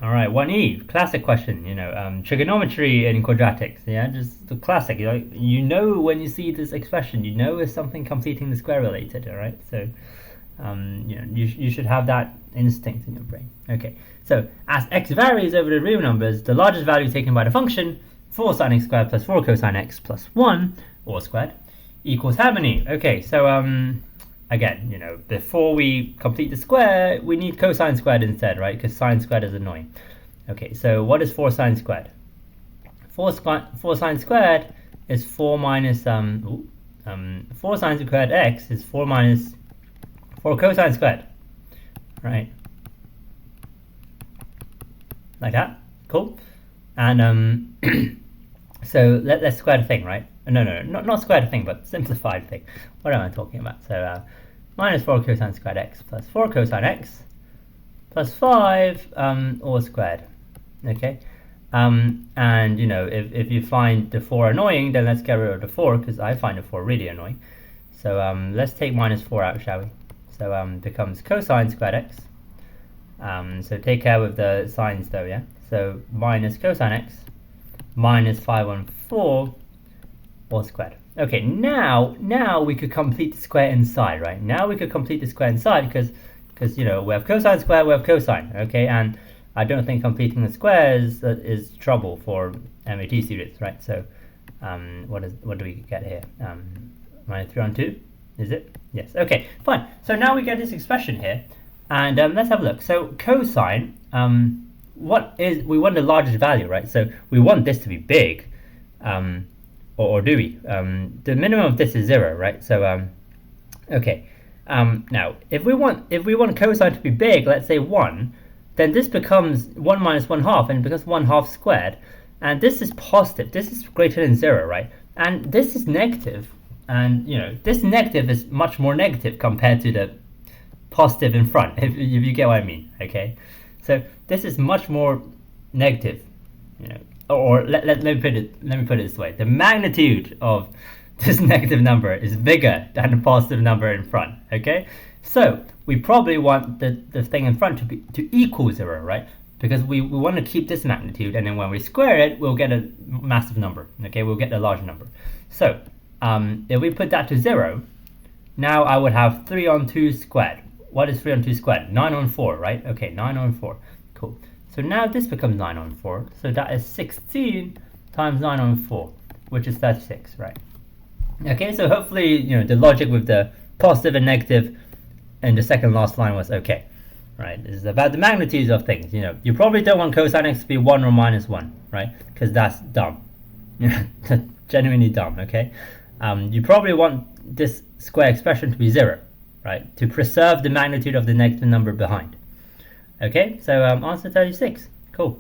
All right, 1E, classic question, trigonometry in quadratics, yeah, just the classic, when you see this expression, it's something completing the square related, all right? So, you should have that instinct in your brain. Okay, so as x varies over the real numbers, the largest value taken by the function, 4 sine x squared plus 4 cosine x plus 1, all squared, equals how many? Okay, so, again, before we complete the square, we need cosine squared instead, right? Because sine squared is annoying. Okay, so what is 4 sine squared? 4 sine squared is 4 minus 4 sine squared x is 4 minus 4 cosine squared, right? Like that. Cool. And so let's square the thing, right? No, not square the thing, but simplify the thing. What am I talking about? So minus 4 cosine squared x plus 4 cosine x plus 5 all squared. Okay. And if you find the 4 annoying, then let's get rid of the 4 because I find the 4 really annoying. So let's take minus 4 out, shall we? So becomes cosine squared x. So take care with the signs though, yeah? So minus cosine x minus 514 all squared. Okay, now we could complete the square inside, right? Now we could complete the square inside because we have cosine squared, we have cosine, okay? And I don't think completing the squares is trouble for MAT students, right? So what do we get here? Minus 3 on 2, is it? Yes, okay, fine. So now we get this expression here, and let's have a look. So cosine, we want the largest value, right? So we want this to be big, or do we? The minimum of this is 0, right? So okay. Now if we want cosine to be big, let's say 1, then this becomes 1 minus 1 half, and it becomes 1 half squared. And this is positive. This is greater than 0, right? And this is negative. And this negative is much more negative compared to the positive in front, if you get what I mean. Okay, so this is much more negative. Or let me put it this way: the magnitude of this negative number is bigger than the positive number in front. Okay, so we probably want the thing in front to equal 0, right? Because we want to keep this magnitude, and then when we square it, we'll get a massive number. Okay, we'll get a large number. So if we put that to 0, now I would have 3 on 2 squared. What is 3 on 2 squared? 9 on 4, right? Okay, 9 on 4. Cool. So now this becomes 9 on 4. So that is 16 times 9 on 4, which is 36, right? Okay, so hopefully, the logic with the positive and negative in the second last line was okay, right? This is about the magnitudes of things. You probably don't want cosine x to be 1 or minus 1, right? Because that's dumb. Genuinely dumb, okay? You probably want this square expression to be 0, right? To preserve the magnitude of the negative number behind. Okay, so answer 36. Cool.